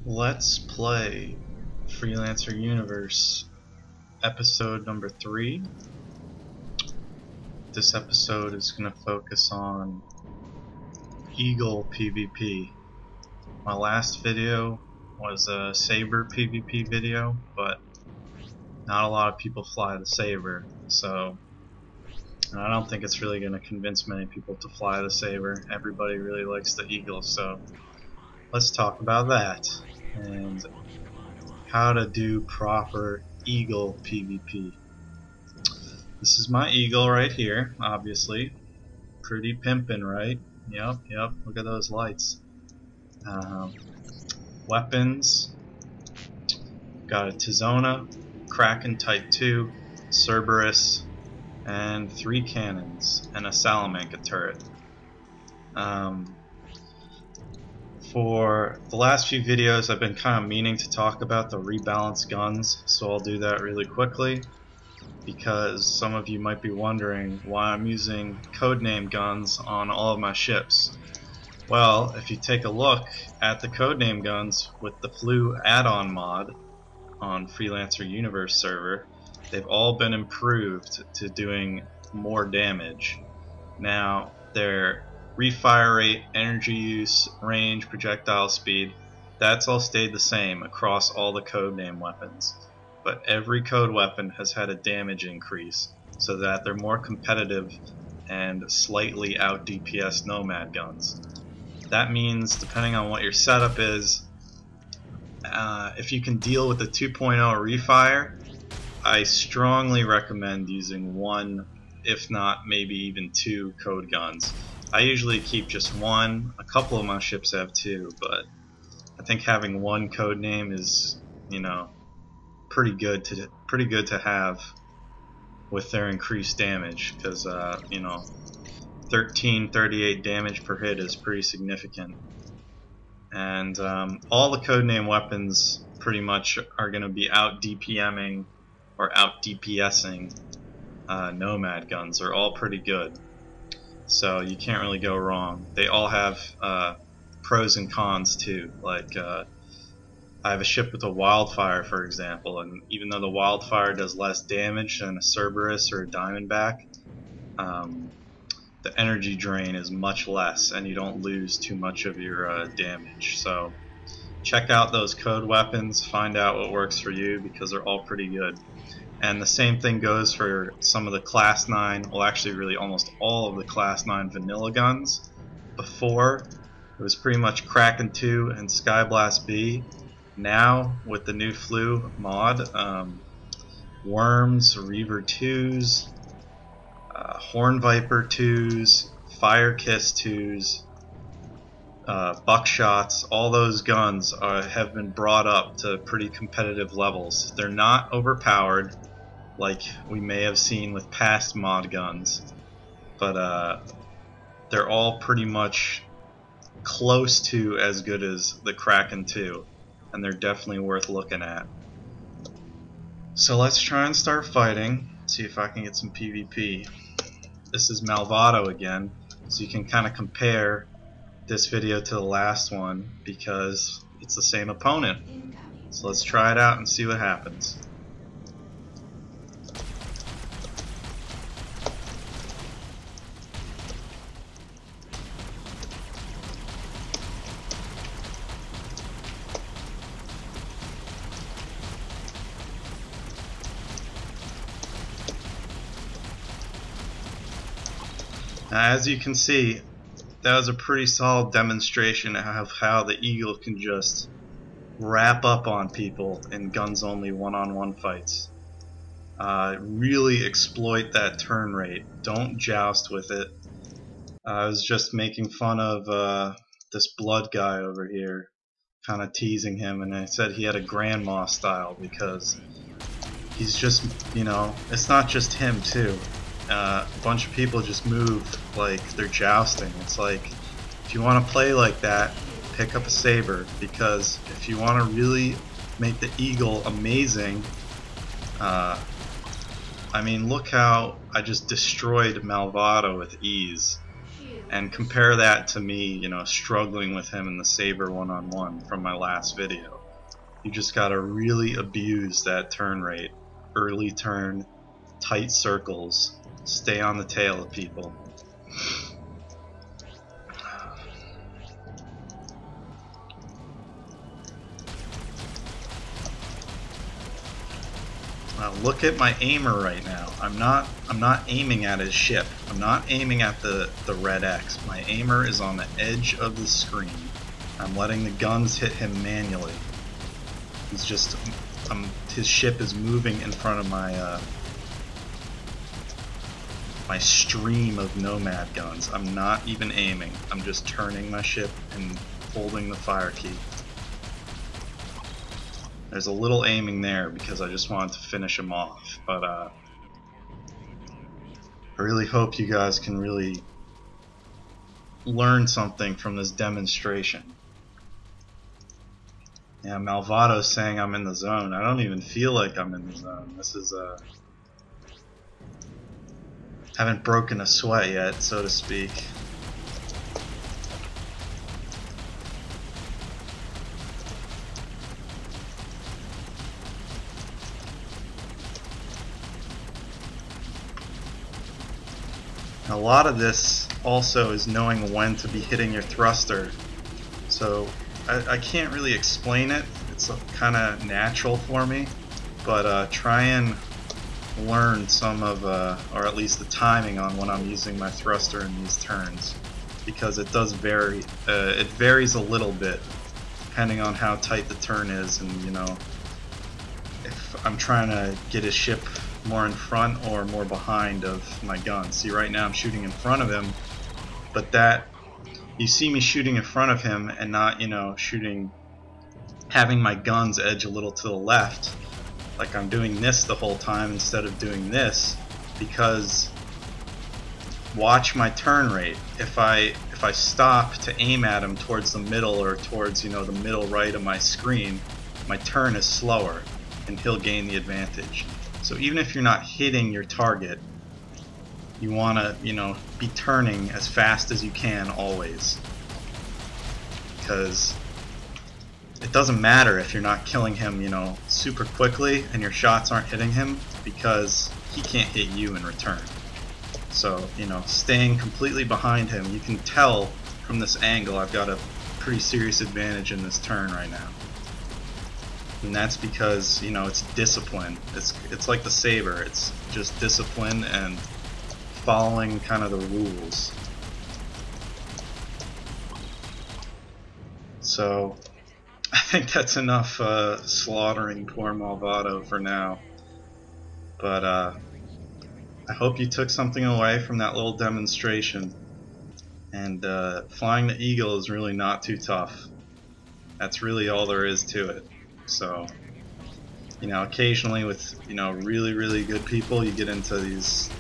Let's play Freelancer Universe episode number 3. This episode is going to focus on Eagle PvP. My last video was a Saber PvP video, but not a lot of people fly the Saber, so I don't think it's really going to convince many people to fly the Saber. Everybody really likes the Eagle, so let's talk about that and how to do proper Eagle PvP. This is my Eagle right here, obviously. Pretty pimpin', right? Yep, look at those lights. Weapons. Got a Tizona, Kraken Type 2, Cerberus, and 3 cannons, and a Salamanca turret. For the last few videos I've been kind of meaning to talk about the rebalanced guns, so I'll do that really quickly because some of you might be wondering why I'm using codename guns on all of my ships. Well, if you take a look at the codename guns with the Flu add-on mod on Freelancer Universe server, they've all been improved to doing more damage. Now, they're refire rate, energy use, range, projectile speed, that's all stayed the same across all the codename weapons. But every code weapon has had a damage increase so that they're more competitive and slightly out DPS Nomad guns. That means, depending on what your setup is, if you can deal with the 2.0 refire, I strongly recommend using 1, if not maybe even 2 code guns. I usually keep just 1. A couple of my ships have 2, but I think having 1 code name is, pretty good to have with their increased damage, because 1338 damage per hit is pretty significant. And all the codename weapons pretty much are going to be out DPMing or out DPSing Nomad guns. They're all pretty good. So you can't really go wrong. They all have pros and cons too. Like I have a ship with a Wildfire, for example, and even though the Wildfire does less damage than a Cerberus or a Diamondback, the energy drain is much less, and you don't lose too much of your damage. So check out those code weapons, find out what works for you, because they're all pretty good. And the same thing goes for some of the Class 9, well actually really almost all of the Class 9 vanilla guns. Before, it was pretty much Kraken 2 and Skyblast B. Now, with the new Flu mod, Worms, Reaver 2s, Horn Viper 2s, Fire Kiss 2s, Buckshots, all those guns have been brought up to pretty competitive levels. They're not overpowered like we may have seen with past mod guns, but they're all pretty much close to as good as the Kraken 2, and they're definitely worth looking at. So let's try and start fighting, see if I can get some PvP. This is Malvado again, so you can kind of compare this video to the last one because it's the same opponent. So let's try it out and see what happens. Now, as you can see, that was a pretty solid demonstration of how the Eagle can just wrap up on people in guns only one-on-one fights. Really exploit that turn rate. Don't joust with it. I was just making fun of this blood guy over here, kind of teasing him, and I said he had a grandma style because he's just, it's not just him too. A bunch of people just move like they're jousting. It's like, if you want to play like that, pick up a Saber, because if you want to really make the Eagle amazing, I mean, look how I just destroyed Malvado with ease. And compare that to me, you know, struggling with him in the Saber one-on-one from my last video. You just gotta really abuse that turn rate. Early turn, tight circles, stay on the tail of people. Now look at my aimer right now. I'm not aiming at his ship. I'm not aiming at the red X. My aimer is on the edge of the screen. I'm letting the guns hit him manually. He's just his ship is moving in front of my my stream of nomad guns. I'm not even aiming. I'm just turning my ship and holding the fire key. There's a little aiming there because I just wanted to finish him off, but I really hope you guys can really learn something from this demonstration. Yeah, Malvado's saying I'm in the zone. I don't even feel like I'm in the zone. This is haven't broken a sweat yet, so to speak. A lot of this also is knowing when to be hitting your thruster. So I can't really explain it. It's kind of natural for me, but try and learn some of, or at least the timing on when I'm using my thruster in these turns, because it does vary. It varies a little bit depending on how tight the turn is, and you know, if I'm trying to get his ship more in front or more behind of my gun. See, right now I'm shooting in front of him, but that you see me shooting in front of him and not, you know, having my guns edge a little to the left, like I'm doing this the whole time instead of doing this, because watch my turn rate. If I stop to aim at him towards the middle or towards, you know, the middle right of my screen, my turn is slower and he'll gain the advantage. So even if you're not hitting your target, you want to, you know, be turning as fast as you can always, because it doesn't matter if you're not killing him, you know, super quickly and your shots aren't hitting him, because he can't hit you in return. So, you know, staying completely behind him, you can tell from this angle I've got a pretty serious advantage in this turn right now. And that's because, you know, it's discipline. It's like the Saber. It's just discipline and following kind of the rules. So I think that's enough slaughtering poor Malvado for now. But I hope you took something away from that little demonstration. And flying the Eagle is really not too tough. That's really all there is to it. So, you know, occasionally with, you know, really, really good people, you get into these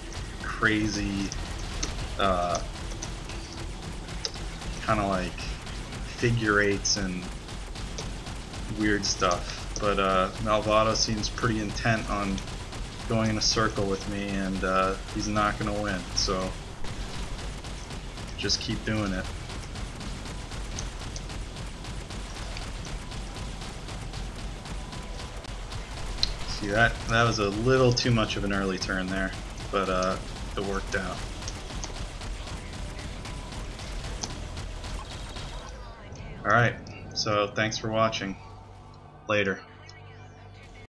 crazy, kind of like figure eights and weird stuff. But Malvado seems pretty intent on going in a circle with me, and he's not going to win. So, just keep doing it. See, that was a little too much of an early turn there, but it worked out. Alright, so thanks for watching. Later.